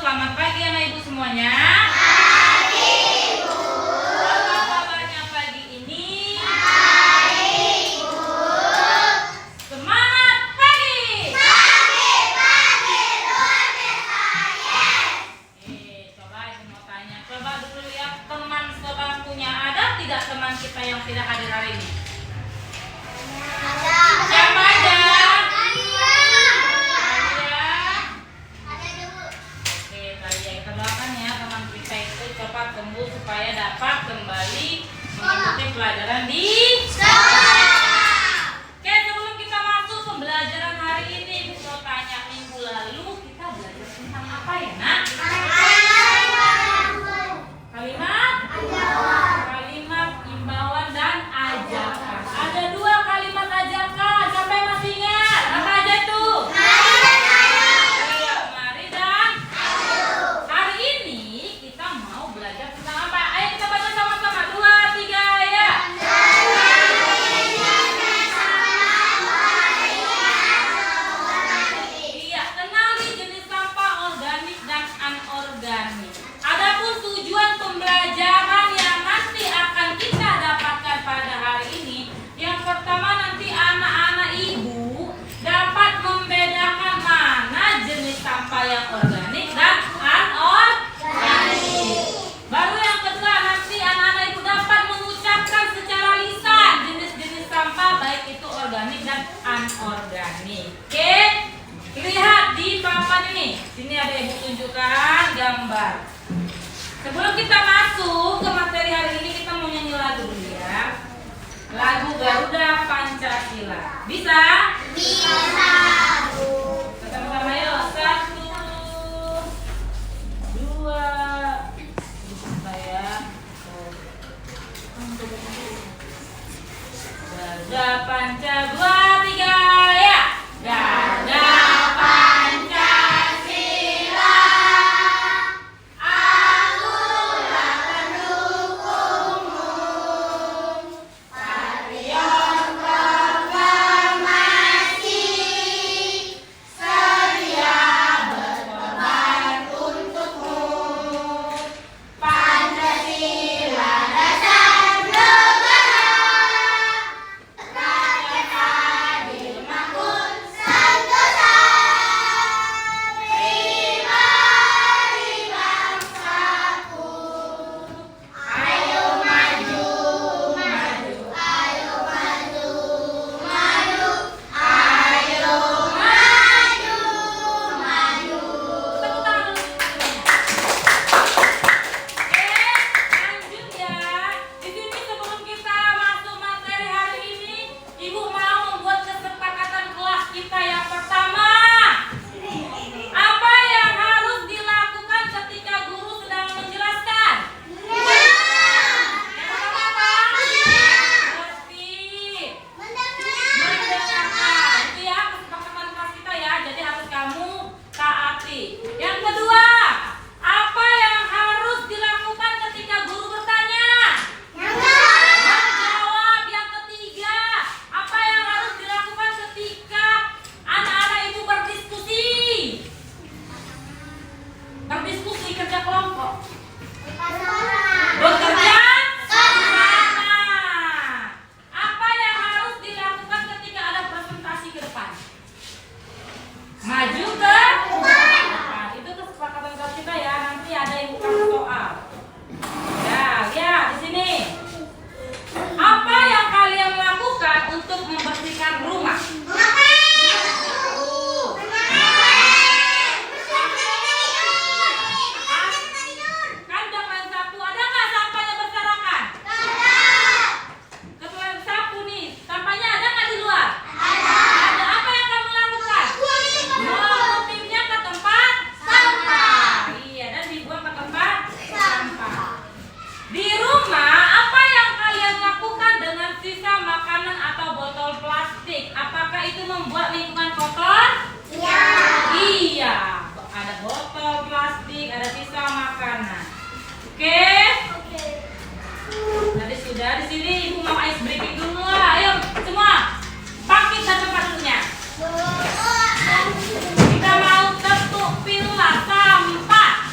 selamat pagi anak ibu semuanya. Pagi, Ibu. Apa kabarnya pagi ini? Baik, Ibu. Semangat pagi. Pagi, luar biasa, yes. Coba ibu mau tanya. Coba dulu lihat teman sebangkunya, ada tidak teman kita yang tidak hadir hari ini? Ada. Siapa aja? Kita doakan ya teman kita itu cepat sembuh supaya dapat kembali mengikuti pelajaran di Sekolah. Oke, sebelum kita masuk pembelajaran hari ini, Ibu mau tanya, minggu lalu kita belajar tentang apa ya, Nak? Kalimat, imbauan dan ajakan. Ada 2 kalimat ajakan. Siapa yang masih ingat? Apa aja itu? Iya, mari dan hari ini kita mau belajar tentang apa? Ayo kita baca sama-sama. 2, 3, ya. Iya, kenali jenis sampah organik dan anorganik. Adapun tujuan pembelajaran yang nanti akan kita dapatkan pada hari ini, yang pertama nanti anak-anak ibu dapat membedakan mana jenis sampah yang organik dan anorganik. Baru yang kedua nanti anak-anak ibu dapat mengucapkan secara lisan jenis-jenis sampah baik itu organik dan anorganik. Oke? Lihat di papan ini. Sini ada ibu tunjukkan gambar. Sebelum kita masuk ke materi hari ini, kita mau nyanyi lagu dulu ya. Lagu Garuda Pancasila. Bisa? Bisa, Bu. Sama-sama yuk. 1, 2. Saya Garuda Pancasila. 2, 3, ya. Garuda Pancasila. Akulah pendukungmu, Patriot proklamasi, sedia berkorban untukmu. Pancasila dasar negara, rakyat adil makmur sentosa. Mari bangsaku, ayo maju, maju, ayo maju, maju, ayo maju, maju. Tepuk tangan dulu. Oke, lanjut ya. Di sini sebelum kita masuk materi hari ini, Ibu mau membuat kesepakatan kelas kita yang pertama. Apa yang harus dilakukan ketika guru sedang menjelaskan? Yang pertama apa? Tertib. Mendengarkan. Itu ya kesepakatan kelas kita ya. Jadi harus kamu taati. Yang kedua, apa yang harus dilakukan ketika guru bertanya? Menjawab. Yang ketiga, apa yang harus dilakukan ketika anak-anak ibu berdiskusi? Berdiskusi, kerja kelompok. Bekerja sama. Apa yang harus dilakukan ketika ada presentasi ke depan? Maju ke depan. Itu kesepakatan kelas kita ya. Nanti ada yang kasih soal. Ya, lihat di sini. Apa yang kalian lakukan untuk membersihkan rumah? Kan udah kalian sapu, ada nggak sampahnya berserakan? Setelah sapu nih, sampahnya ada nggak di luar? Ada. Apa yang kamu lakukan? Mengutipnya ke tempat sampah. Iya, dan dibuang ke tempat sampah. Di rumah, apa yang kalian lakukan dengan sisa makanan atau botol plastik? Apakah itu membuat lingkungan kotor? Iya. Ada botol plastik, ada sisa makanan. Oke? Tadi sudah di sini ibu mau ice breaking dulu lah. Ayo semua bangkit dan tempat dulunya. Kita mau ketuk pilah sampah.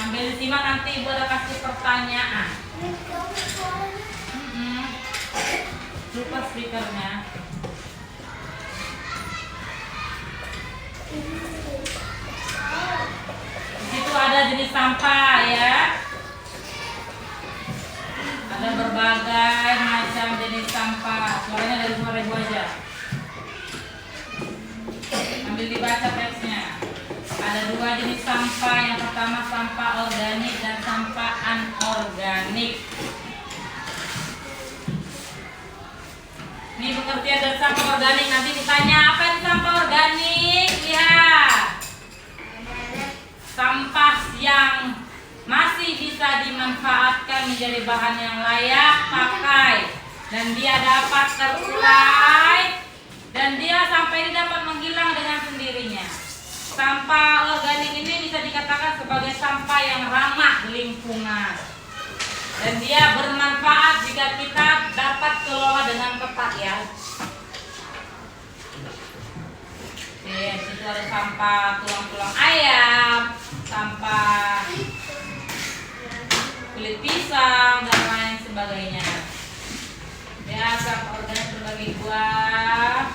Sambil disimak nanti Ibu ada kasih pertanyaan. Lupa speakernya. Di situ ada jenis sampah ya. Ada berbagai macam jenis sampah. Suaranya dari suara Ibu aja. Ambil dibaca teksnya. Ada dua jenis sampah. Yang pertama sampah organik dan sampah anorganik. Ini pengertian dari sampah organik. Nanti ditanya apa itu sampah organik? Lihat. Sampah yang masih bisa dimanfaatkan menjadi bahan yang layak pakai dan dia dapat terurai dan dia sampai dia dapat menghilang dengan sendirinya. Sampah organik ini bisa dikatakan sebagai sampah yang ramah lingkungan dan dia bermanfaat jika kita dapat kelola dengan tepat ya. Di situ ada sampah tulang-tulang ayam, sampah kulit pisang dan lain sebagainya. Ya, sampah organik berbagai buah.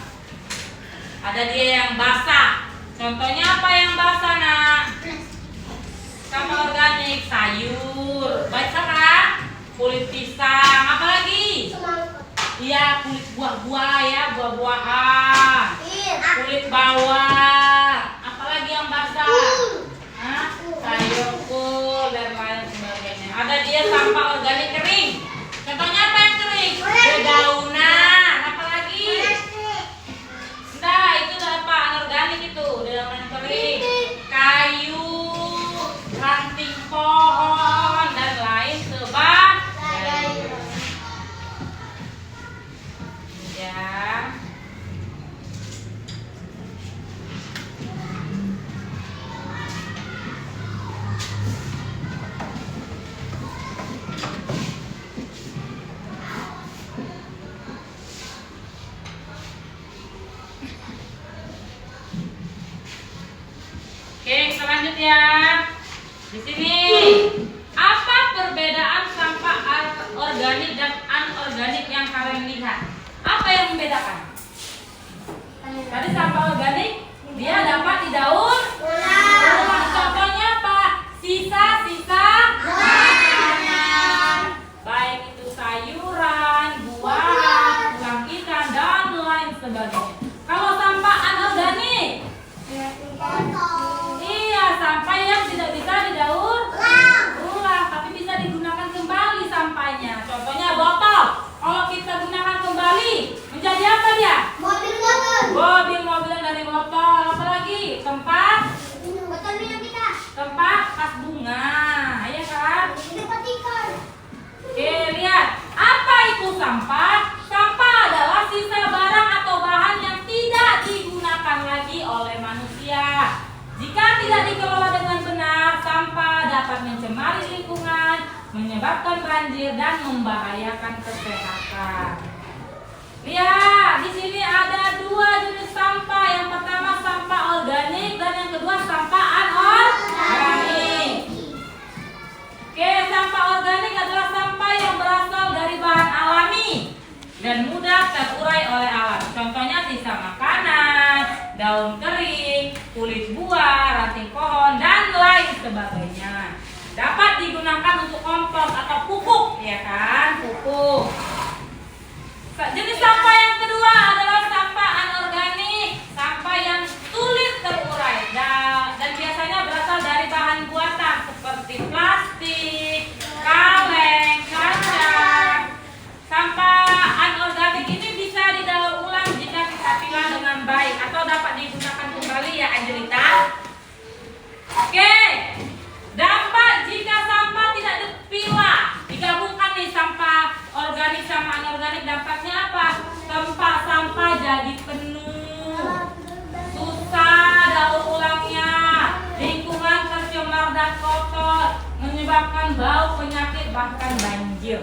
Ada dia yang basah. Contohnya apa yang basah, Nak? Sampah organik, sayur, baca kan? Kulit pisang, apa lagi? Iya, kulit buah-buah ya, buah-buahan. Kulit bawang, apalagi yang basah? Sayur kol dan lain sebagainya. Ada dia sampah organik kering. Contohnya apa yang kering? Dedaunan, apalagi? Nah, itu apa anorganik itu, dedaunan kering. Kayu, ranting pohon dan lain sebagainya. Ya. Oke, kita lanjut ya. Di sini, apa perbedaan sampah organik dan anorganik yang kalian lihat? Apa yang membedakan? Tadi sampah organik dia dapat didaur ulang. Contohnya apa? Sisa-sisa makanan, baik itu sayuran, buah, tulang ikan dan lain sebagainya. Kalau sampah anorganik, iya, sampah yang tidak bisa didaur ulang, tapi bisa digunakan kembali sampahnya. Contohnya botol. Kalau kita gunakan kembali, menjadi apa dia? Mobil-mobilan dari botol. Apalagi? Tempat kas bunga, ya kan? Oke, lihat. Apa itu sampah? Sampah adalah sisa barang atau bahan yang tidak digunakan lagi oleh manusia. Jika tidak dikelola dengan benar, sampah dapat mencemari lingkungan, menyebabkan banjir dan membahayakan kesehatan. Lihat, di sini ada dua jenis sampah. Yang pertama sampah organik dan yang kedua sampah anorganik. Oke, sampah organik adalah sampah yang berasal dari bahan alami dan mudah terurai oleh alam. Contohnya sisa makanan, daun kering, kulit buah, ranting pohon, dan lain sebagainya. Dapat digunakan untuk kompos atau pupuk, ya kan? Pupuk. Jenis sampah yang kedua adalah sampah anorganik, sampah yang sulit terurai dan biasanya berasal dari bahan buatan seperti plastik, kaleng, kaca. Sampah anorganik ini bisa didaur ulang jika kita pilah dengan baik atau dapat digunakan kembali ya, Angelita. Oke, dampak jika sampah tidak dipilah, digabungkan nih sampah organik sama anorganik, dampaknya apa? Tempat sampah jadi penuh, susah daur ulangnya, lingkungan tercemar dan kotor, menyebabkan bau, penyakit, bahkan banjir.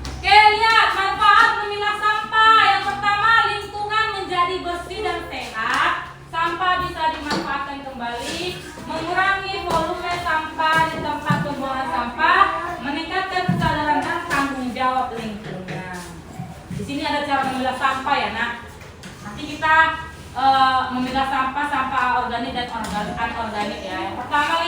Oke, lihat manfaat memilah sampah. Yang pertama, lingkungan menjadi bersih dan sehat. Sampah bisa dimanfaatkan kembali, mengurangi volume sampah sampah ya nak. Nanti kita memilah sampah organik dan anorganik ya. Yang pertama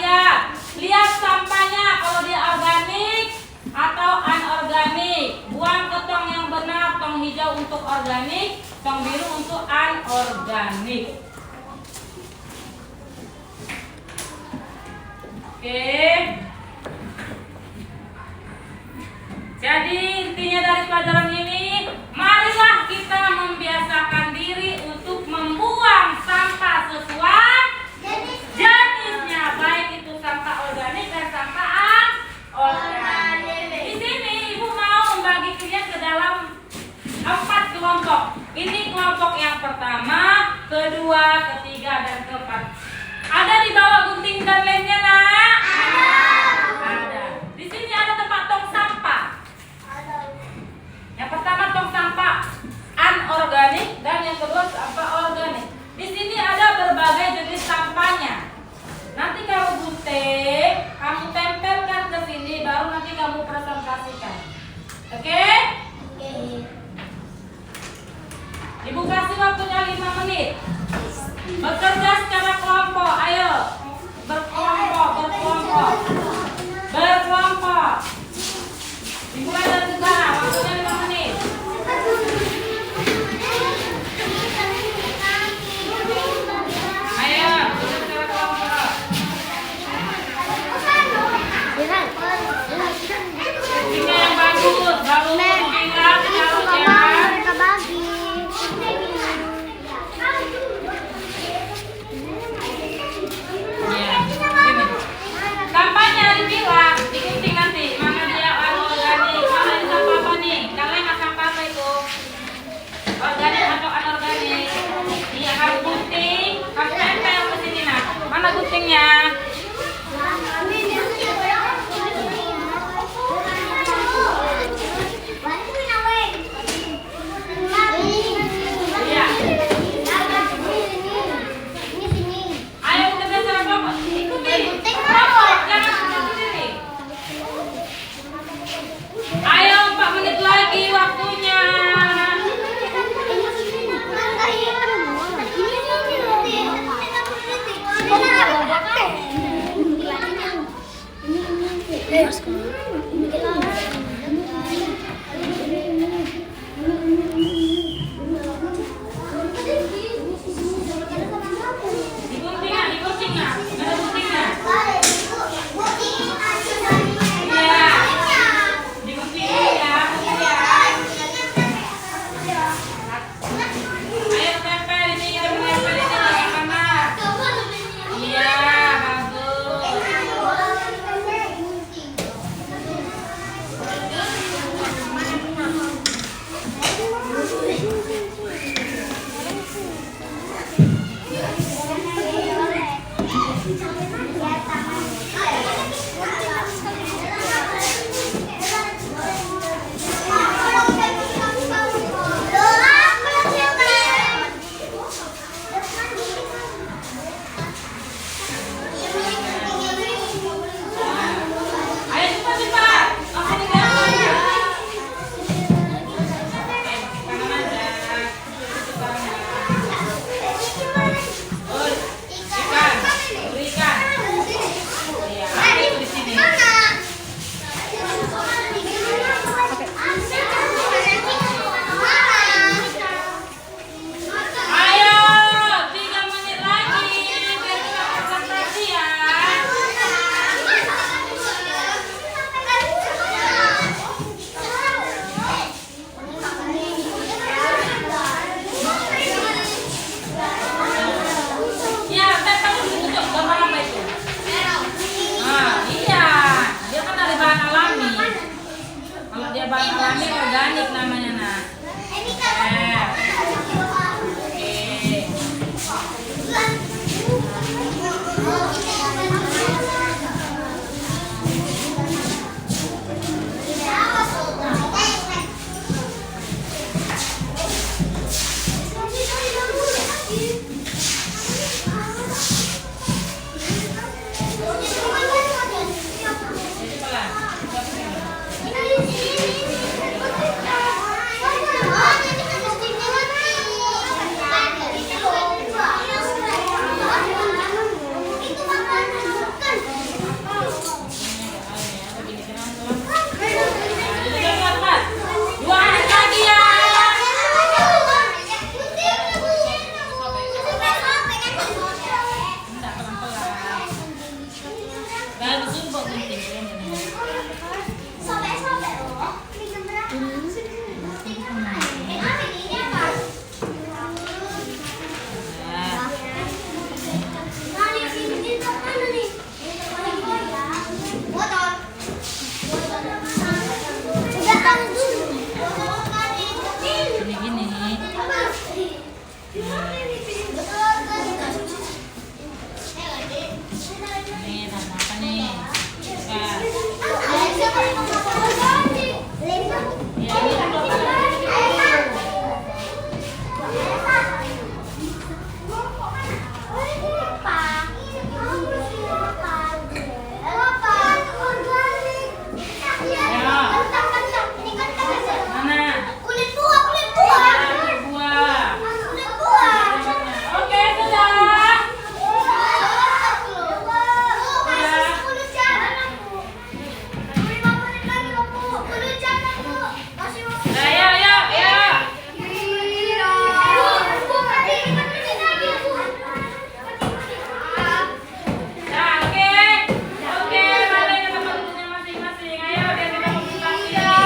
lihat sampahnya, kalau dia organik atau anorganik. Buang ke tong yang benar, tong hijau untuk organik, tong biru untuk anorganik. Oke. Jadi intinya dari pelajaran ini, marilah kita membiasakan diri untuk membuang sampah sesuai jenisnya, baik itu sampah organik dan sampah anorganik. Di sini ibu mau membagi kalian ke dalam 4 kelompok. Ini kelompok yang pertama, kedua, ketiga, dan keempat. Ada di bawah gunting dan lemnya nak? Ada. Di sini ada tempat tong sampah. Yang pertama tong sampah anorganik dan yang kedua sampah organik. Di sini ada berbagai jenis sampahnya. Nanti kamu gunting, kamu tempelkan ke sini, baru nanti kamu presentasikan. Oke? Ibu kasih waktunya 5 menit. Bekerja secara kelompok, ayo. Berkelompok. Dimulai dari sekarang, waktunya 5 menit. Ayo, bekerja secara kelompok. Guntingnya yang bagus, baru tinggal taruh ya. Sampahnya dipilah, digunting nanti. Mana dia anorganik, mana ini sampah apa nih? Kalian nggak sampah apa itu? Organik atau anorganik? Iya, kamu gunting, kamu tempel ke sini nak. Mana guntingnya? Iya. Ayo bekerja secara kelompok. Ikuti. Kelompok, jangan sendiri. Ayo 4 menit lagi waktunya. Digunting nggak? Ada guntingnya? Iya. Digunting ya, Ayo tempel ini, kita menempel ini di kamar. Iya, bagus. Kalau suruh gunting kan. Sobek-sobek loh. Ini gambar apa? Ini apa? Nah, Nah, ini sini tuh mana nih? Motor. Udah tahu dulu. gini. Ini tanda apa nih? Buka. Ya, ini mana? Kulit buah. Buah. Kulit buah. Oke, sudah. Ayo, ayo, ayo. Nah, oke. Oke, balik ke tempat duduknya masing-masing. Ayo, biar kita konsultasi ya.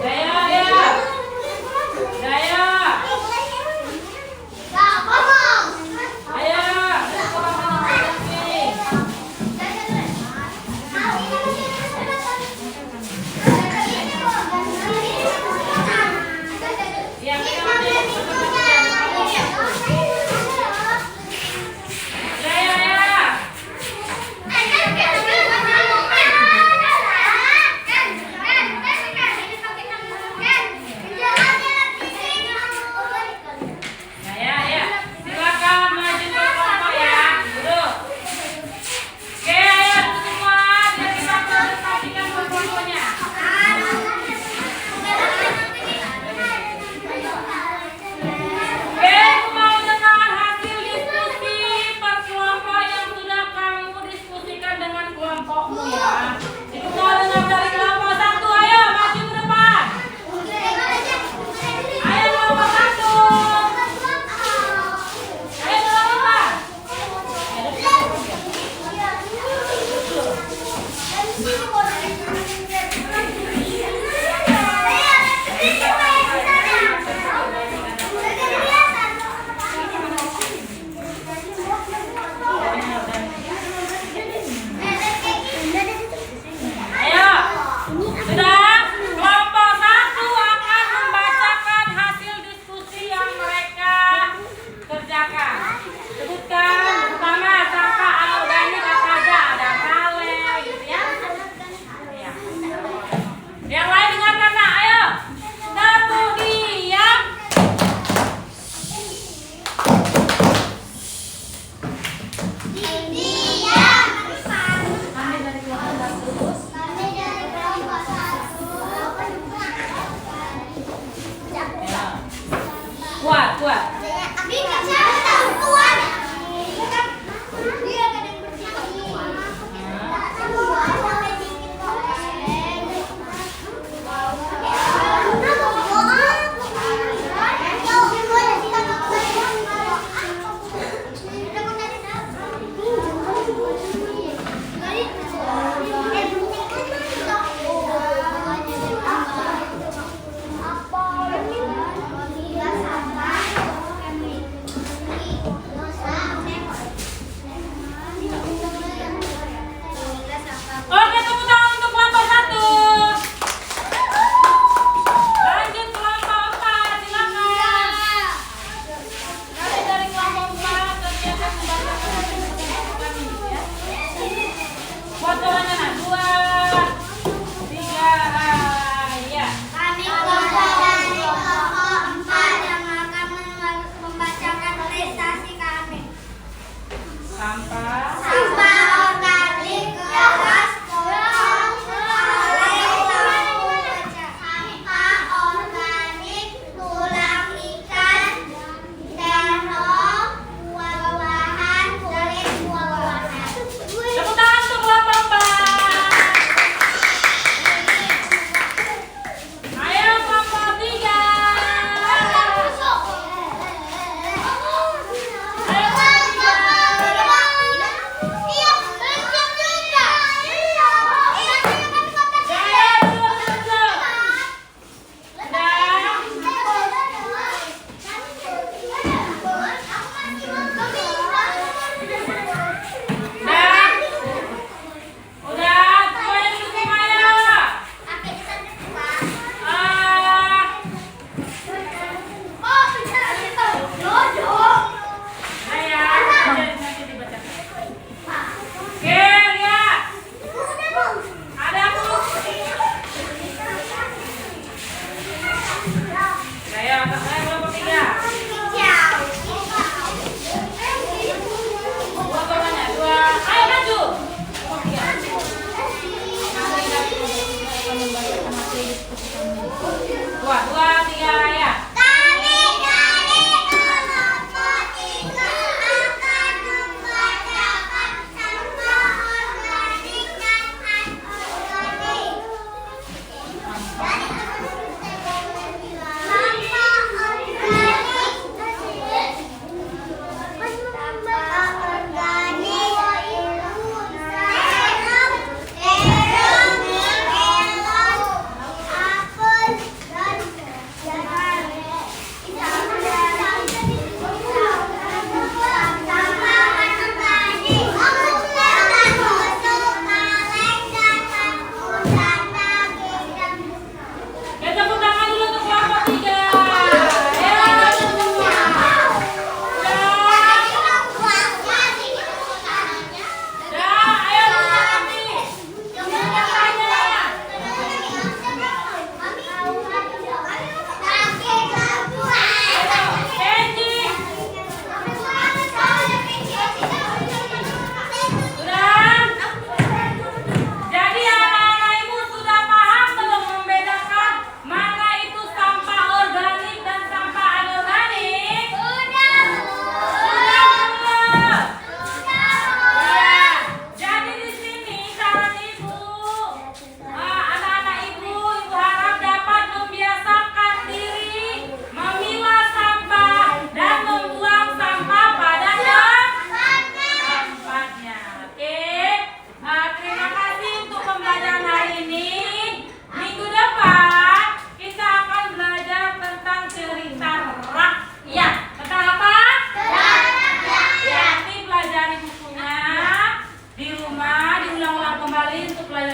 Ayo, ayo. Ayo. Ayo. Yang ini ayo, ayo. Ya, ya. Silakan maju ke kelompok ya. Duduk. Oke, ayo duduk semua. Biar kita presentasikan kelompoknya. Oke, aku mau dengar hasil diskusi per kelompok yang sudah kamu diskusikan dengan kelompokmu ya. Itu mau dengar dari kelompok satu. Ayo maju ke depan. Ayo kelompok satu. Ayo kelompok depan. Ayo. Sudah. Kelompok satu akan membacakan hasil diskusi yang mereka kerjakan. Sebutkan pertama sangka anorganik apa aja, ada kale gitu ya. Iya. Yang lain dengarkan nak, ayo. Satu diam. Kuat, kuat. Apa?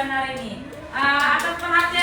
pelajaran hari ini. Atas perhatian